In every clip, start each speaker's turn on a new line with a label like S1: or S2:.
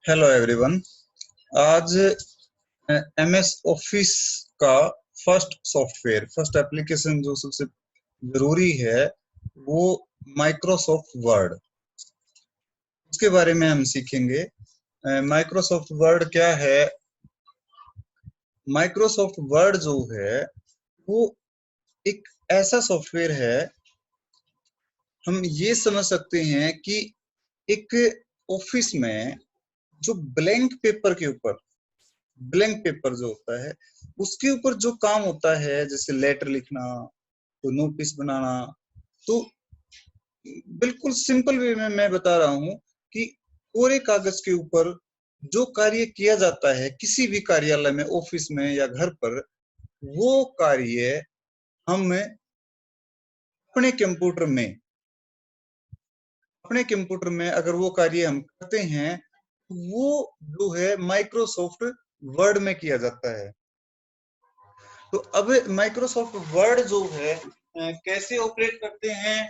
S1: Hello everyone. आज MS office का first application जो सबसे जरूरी है वो माइक्रोसॉफ्ट वर्ड, उसके बारे में हम सीखेंगे। माइक्रोसॉफ्ट वर्ड क्या है? माइक्रोसॉफ्ट वर्ड जो है वो एक ऐसा सॉफ्टवेयर है, हम ये समझ सकते हैं कि एक ऑफिस में जो ब्लैंक पेपर जो होता है उसके ऊपर जो काम होता है, जैसे लेटर लिखना, तो नोटिस बनाना, तो बिल्कुल सिंपल वे में मैं बता रहा हूं कि कोरे कागज के ऊपर जो कार्य किया जाता है किसी भी कार्यालय में, ऑफिस में या घर पर, वो कार्य हम अपने कंप्यूटर में अगर वो कार्य हम करते हैं, वो जो है माइक्रोसॉफ्ट वर्ड में किया जाता है। तो अब माइक्रोसॉफ्ट वर्ड जो है कैसे ऑपरेट करते हैं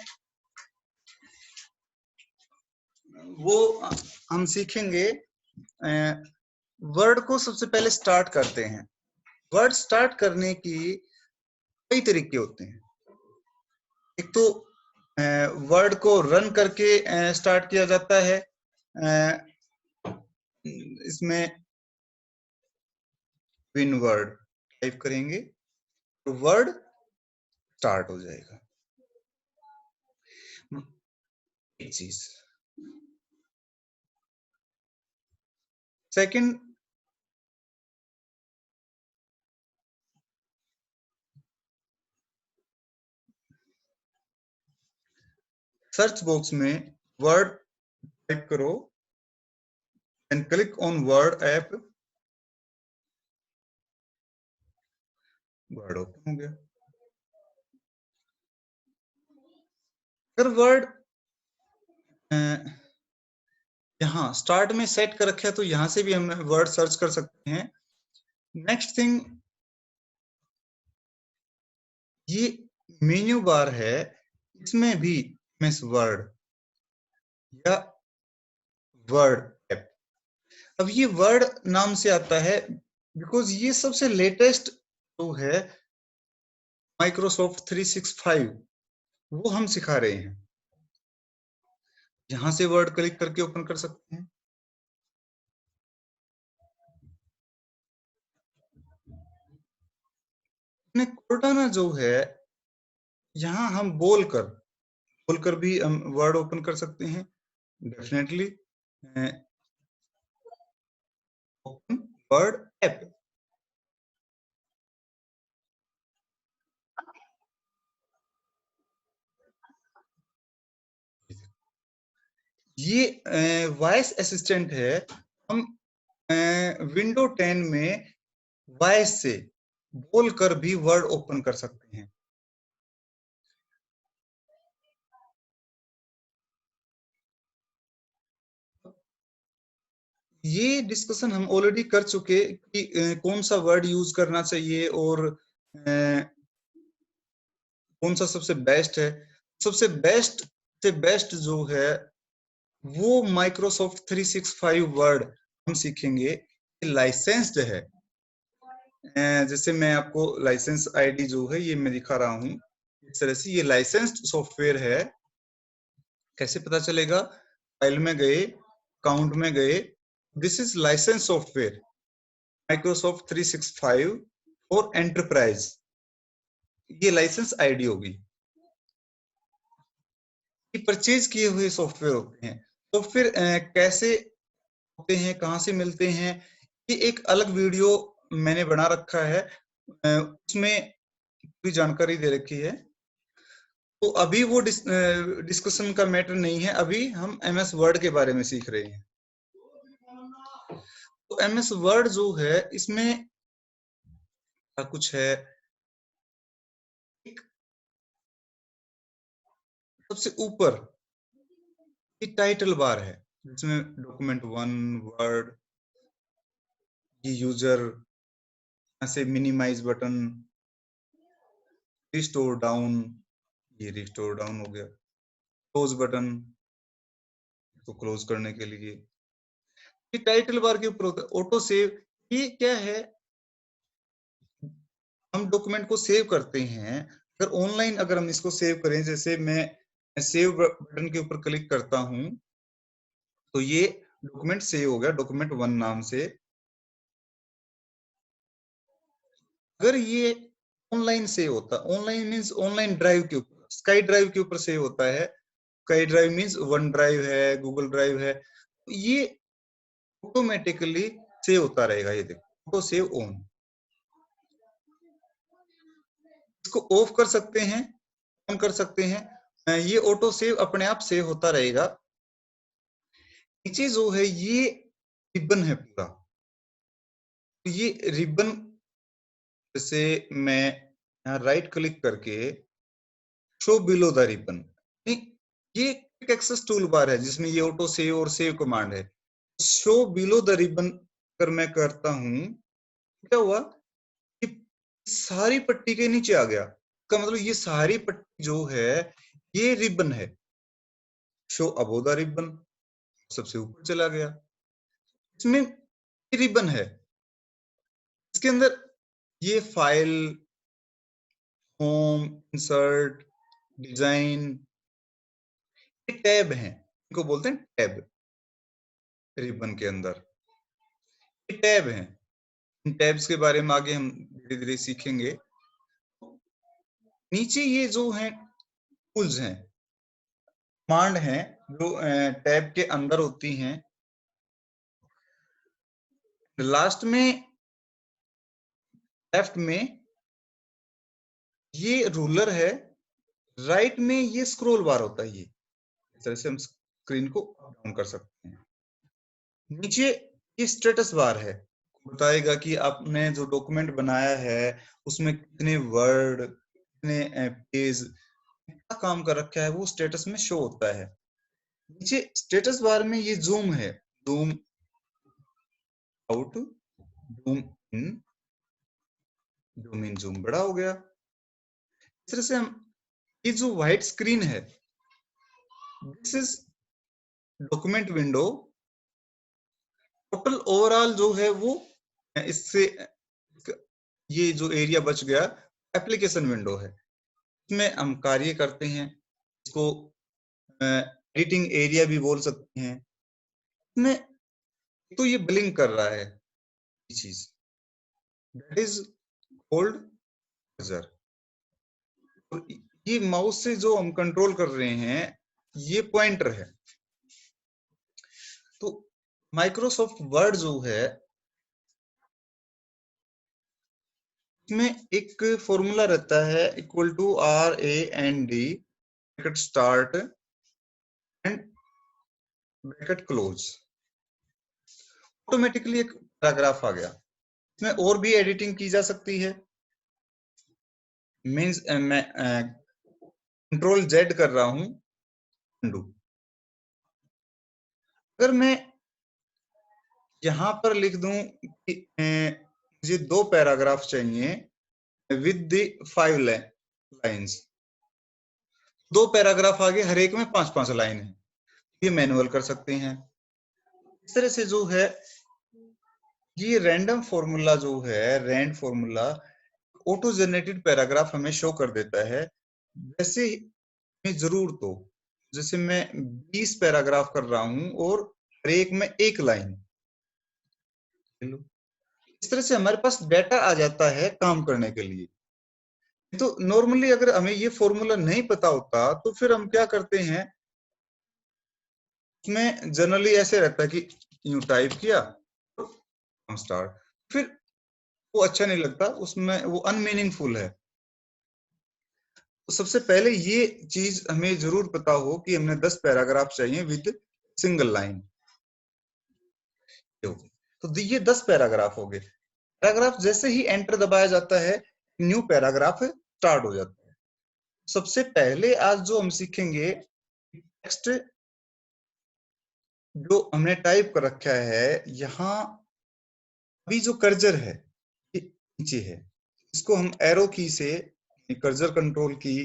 S1: वो हम सीखेंगे। वर्ड को सबसे पहले स्टार्ट करते हैं। वर्ड स्टार्ट करने की कई तरीके होते हैं। एक तो वर्ड को रन करके स्टार्ट किया जाता है। इसमें विन वर्ड टाइप करेंगे तो वर्ड स्टार्ट हो जाएगा। एक चीज। सेकंड, सर्च बॉक्स में वर्ड टाइप करो and click on word app. Word open हो गया। अगर वर्ड यहाँ स्टार्ट में सेट कर रखे तो यहां से भी हम वर्ड सर्च कर सकते हैं। नेक्स्ट थिंग, ये मेन्यू बार है, इसमें भी एमएस वर्ड या वर्ड ऐप। अब ये वर्ड नाम से आता है बिकॉज ये सबसे लेटेस्ट जो है माइक्रोसॉफ्ट 365 वो हम सिखा रहे हैं। यहां से वर्ड क्लिक करके ओपन कर सकते हैं। कोर्टाना जो है, यहाँ हम बोलकर भी हम वर्ड ओपन कर सकते हैं। Definitely open word app. ये वॉइस असिस्टेंट है। हम विंडो 10 में वॉइस से बोलकर भी वर्ड ओपन कर सकते हैं। ये डिस्कशन हम ऑलरेडी कर चुके कि कौन सा वर्ड यूज करना चाहिए और कौन सा सबसे बेस्ट है। सबसे बेस्ट से बेस्ट जो है वो माइक्रोसॉफ्ट 365 वर्ड हम सीखेंगे। लाइसेंस्ड है। जैसे मैं आपको लाइसेंस आईडी जो है ये मैं दिखा रहा हूँ, इस तरह से ये लाइसेंस्ड सॉफ्टवेयर है। कैसे पता चलेगा? फाइल में गए, काउंट में गए, this is licence software Microsoft 365 और एंटरप्राइज, ये लाइसेंस आईडी होगी। ये परचेज किए हुए सॉफ्टवेयर होते हैं। तो फिर कैसे होते हैं, कहाँ से मिलते हैं, ये एक अलग वीडियो मैंने बना रखा है, उसमें पूरी जानकारी दे रखी है। तो अभी वो डिस्कशन का मैटर नहीं है, अभी हम एमएस वर्ड के बारे में सीख रहे हैं। तो एमएस वर्ड जो है इसमें कुछ है, एक सबसे ऊपर ये टाइटल बार है जिसमें डॉक्यूमेंट 1 वर्ड, ये यूजर, से मिनिमाइज बटन, रिस्टोर डाउन, ये रिस्टोर डाउन हो गया, क्लोज बटन तो क्लोज करने के लिए। ये टाइटल बार के ऊपर होता है। ऑटो सेव ये क्या है, हम डॉक्यूमेंट को सेव करते हैं, अगर ऑनलाइन अगर हम इसको सेव करें, जैसे मैं सेव बटन के ऊपर क्लिक करता हूं तो ये डॉक्यूमेंट सेव हो गया डॉक्यूमेंट 1 नाम से। अगर ये ऑनलाइन सेव होता, ऑनलाइन मींस ऑनलाइन ड्राइव के ऊपर, स्काई ड्राइव के ऊपर सेव होता है। Sky drive means one drive है, गूगल ड्राइव है, ये ऑटोमेटिकली सेव होता रहेगा। ये देखो ऑटो सेव ऑन, इसको ऑफ कर सकते हैं, ऑन कर सकते हैं, ये ऑटो सेव अपने आप सेव होता रहेगा। नीचे जो है ये रिबन है पूरा, ये रिबन से मैं यहाँ राइट क्लिक करके शो बिलो द रिबन, ये क्विक एक्सेस टूल बार है जिसमें ये ऑटो सेव और सेव कमांड है। शो बिलो द रिबन अगर मैं करता हूं, क्या हुआ कि सारी पट्टी के नीचे आ गया, का मतलब ये सारी पट्टी जो है ये रिबन है। शो अबो द रिबन सबसे ऊपर चला गया, इसमें रिबन है, इसके अंदर ये फाइल, होम, इंसर्ट, डिजाइन, ये टैब हैं, इनको बोलते हैं टैब। रिबन के अंदर ये टैब हैं, इन टैब्स के बारे में आगे हम धीरे धीरे सीखेंगे। नीचे ये जो हैं टूल्स हैं, कमांड हैं जो टैब के अंदर होती हैं। लास्ट में लेफ्ट में ये रूलर है, राइट में ये स्क्रॉल बार होता है। ये इस तरह से हम स्क्रीन को अप डाउन कर सकते हैं। नीचे ये स्टेटस बार है, बताएगा कि आपने जो डॉक्यूमेंट बनाया है उसमें कितने वर्ड, कितने पेज, कितना काम कर रखा है, वो स्टेटस में शो होता है। नीचे स्टेटस बार में ये जूम है, zoom out, zoom in, zoom in, zoom बड़ा हो गया। इस तरह से हम, ये जो व्हाइट स्क्रीन है this is document window. Total overall जो है वो इससे ये जो एरिया बच गया एप्लीकेशन विंडो है, इसमें हम कार्य करते हैं, इसको एडिटिंग एरिया भी बोल सकते हैं। इसमें तो ये ब्लिंक कर रहा है ये चीज, दैट इज कॉल्ड कर्सर। और ये माउस से जो हम कंट्रोल कर रहे हैं ये पॉइंटर है। तो माइक्रोसॉफ्ट वर्ड जो है इसमें एक फॉर्मूला रहता है equal to RAND bracket start end bracket close, automatically एक पैराग्राफ आ गया। इसमें और भी एडिटिंग की जा सकती है, मींस मैं कंट्रोल Z कर रहा हूं, अंडू। अगर मैं यहां पर लिख दूं कि मुझे 2 पैराग्राफ चाहिए विद द 5 लाइन्स, 2 पैराग्राफ आगे हर एक में 5-5 लाइन है, ये मैनुअल कर सकते हैं। इस तरह से जो है ये रैंडम फॉर्मूला जो है, rand formula auto generated paragraph हमें शो कर देता है। वैसे में जरूर तो जैसे मैं 20 पैराग्राफ कर रहा हूं और हर एक में 1 लाइन, इस तरह से हमारे पास डाटा आ जाता है काम करने के लिए। तो नॉर्मली अगर हमें ये फॉर्मूला नहीं पता होता तो फिर हम क्या करते हैं, उसमें जनरली ऐसे रहता है कि यूं टाइप किया हम स्टार्ट, फिर वो अच्छा नहीं लगता, उसमें वो अनमीनिंगफुल है। तो सबसे पहले ये चीज हमें जरूर पता हो कि हमने 10 पैराग्राफ चाहिए विद सिंगल लाइन। तो ये 10 पैराग्राफ हो गए। पैराग्राफ जैसे ही एंटर दबाया जाता है न्यू पैराग्राफ स्टार्ट हो जाता है। सबसे पहले आज जो हम सीखेंगे टेक्स्ट जो हमने टाइप कर रखा है, यहाँ अभी जो कर्सर है ये नीचे है, इसको हम एरो की से, कर्सर कंट्रोल की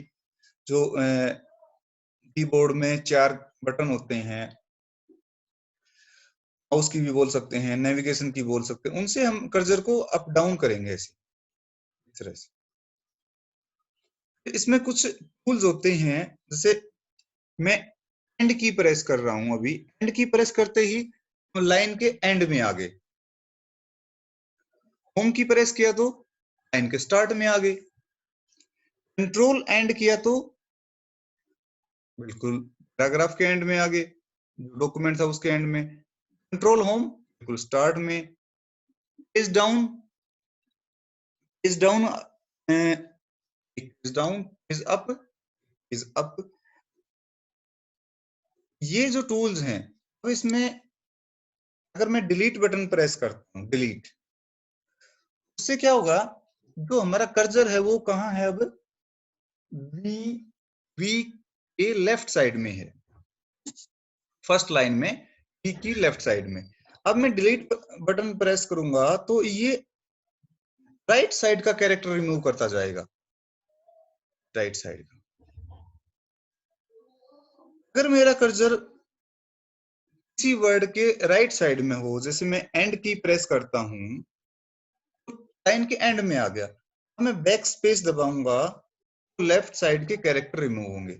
S1: जो कीबोर्ड में 4 बटन होते हैं, माउस की भी बोल सकते हैं, नेविगेशन की बोल सकते हैं, उनसे हम कर्सर को अप डाउन करेंगे ऐसे इस तरह से। इसमें कुछ टूल्स होते हैं, जैसे मैं एंड की प्रेस कर रहा हूं, अभी एंड की प्रेस करते ही लाइन के एंड में आ गए। होम की प्रेस किया तो लाइन के स्टार्ट में आ गए। कंट्रोल एंड किया तो बिल्कुल पैराग्राफ के एंड में आ गए, डॉक्यूमेंट था उसके एंड में। कंट्रोल होम बिल्कुल स्टार्ट में। Page down, page down, page down, page up, page up. ये जो टूल्स हैं, तो इसमें अगर मैं डिलीट बटन प्रेस करता हूँ, डिलीट, उससे क्या होगा, जो हमारा कर्सर है वो कहाँ है अब, वी वी के लेफ्ट साइड में है, फर्स्ट लाइन में वी की लेफ्ट साइड में। अब मैं डिलीट बटन प्रेस करूंगा तो ये राइट साइड का कैरेक्टर रिमूव करता जाएगा, राइट साइड का। अगर मेरा कर्सर किसी वर्ड के राइट साइड में हो, जैसे मैं एंड की प्रेस करता हूं, लाइन के एंड में आ गया, अब मैं बैक स्पेस दबाऊंगा तो लेफ्ट साइड के कैरेक्टर रिमूव होंगे।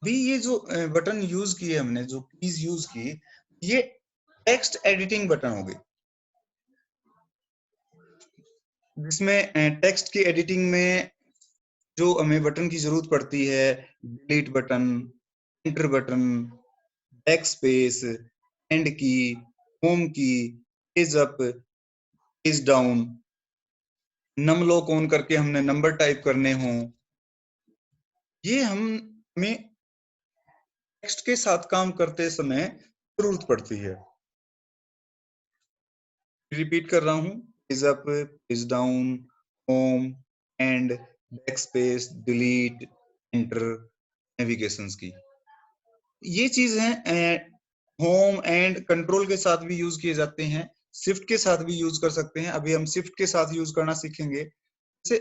S1: भी ये जो बटन यूज किए हमने, जो कीज यूज की, ये टेक्स्ट एडिटिंग बटन हो गई, जिसमें टेक्स्ट की एडिटिंग में जो हमें बटन की जरूरत पड़ती है, delete button, enter button, back space, end key, home key, page up, page down, num lock on करके हमने नंबर टाइप करने हों, ये हमें टेक्स्ट के साथ काम करते समय जरूरत पड़ती है। रिपीट कर रहा हूं, page up, page down, home, and, back space, delete, enter, navigations की। ये चीज है, होम एंड कंट्रोल के साथ भी यूज किए जाते हैं, शिफ्ट के साथ भी यूज कर सकते हैं। अभी हम शिफ्ट के साथ यूज करना सीखेंगे। जैसे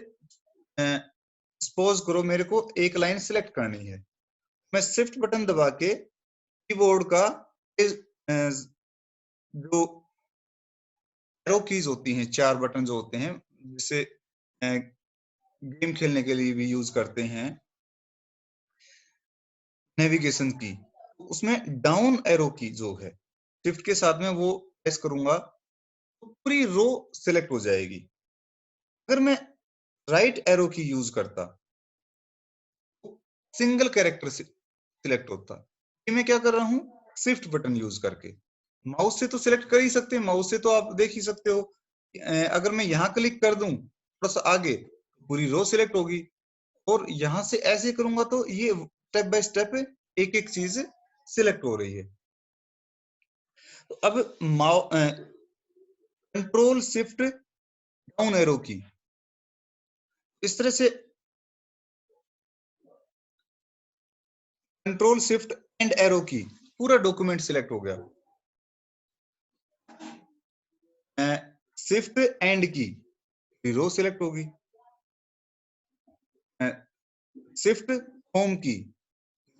S1: सपोज करो मेरे को एक लाइन सिलेक्ट करनी है, मैं शिफ्ट बटन दबा के कीबोर्ड का जो एरो कीज होती हैं, चार बटन जो होते हैं, जिसे गेम खेलने के लिए भी यूज करते हैं, नेविगेशन की, उसमें डाउन एरो की जो है, शिफ्ट के साथ में वो प्रेस करूंगा तो पूरी रो सिलेक्ट हो जाएगी। अगर मैं राइट एरो की यूज करता तो सिंगल कैरेक्टर सिलेक्ट होता। ये मैं क्या कर रहा हूं, शिफ्ट बटन यूज करके। माउस से तो सिलेक्ट कर ही सकते हैं, माउस से तो आप देख ही सकते हो। अगर मैं यहां क्लिक कर दूं थोड़ा सा आगे, पूरी रो सिलेक्ट होगी, और यहां से ऐसे करूंगा तो ये स्टेप बाय स्टेप एक एक चीज सिलेक्ट हो रही है। तो अब कंट्रोल शिफ्ट डाउन एरो की, इस तरह से कंट्रोल शिफ्ट एंड एरो की, पूरा डॉक्यूमेंट सिलेक्ट हो गया। शिफ्ट एंड की, रो सिलेक्ट होगी। शिफ्ट होम की,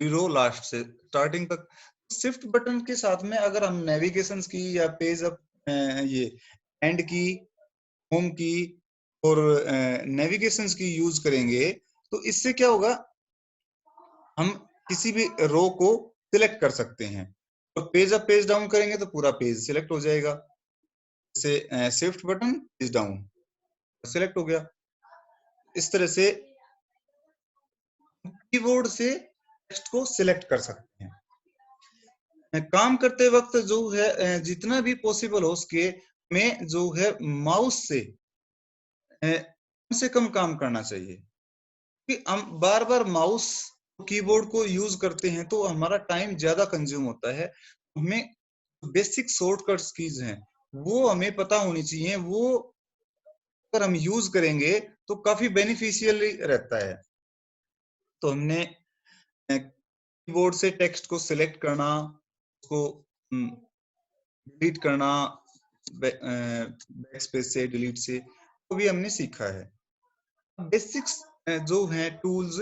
S1: रो लास्ट से स्टार्टिंग तक। शिफ्ट बटन के साथ में अगर हम नेविगेशन की या पेज अप, ये एंड की, होम की और नेविगेशन की यूज करेंगे तो इससे क्या होगा, हम किसी भी रो को सिलेक्ट कर सकते हैं। और पेज अप पेज डाउन करेंगे तो पूरा पेज सिलेक्ट हो जाएगा। जैसे shift button, page down, select हो गया। इस तरह से कीबोर्ड से टेक्स्ट को सिलेक्ट कर सकते हैं। काम करते वक्त जो है जितना भी पॉसिबल हो उसके में जो है माउस से कम से कम काम करना चाहिए, कि हम बार बार माउस कीबोर्ड को यूज करते हैं तो हमारा टाइम ज्यादा कंज्यूम होता है। हमें बेसिक शॉर्टकट्स कीज हैं वो हमें पता होनी चाहिए, वो अगर हम यूज करेंगे तो काफी बेनिफिशियल रहता है। तो हमने कीबोर्ड से टेक्स्ट को सिलेक्ट करना, उसको डिलीट करना, बैक स्पेस से, डिलीट से, वो भी हमने सीखा है। बेसिक्स जो है टूल्स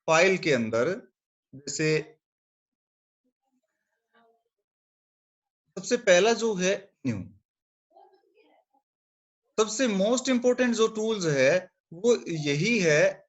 S1: फाइल के अंदर, जैसे सबसे पहला जो है न्यू। सबसे मोस्ट इंपोर्टेंट जो टूल्स है वो यही है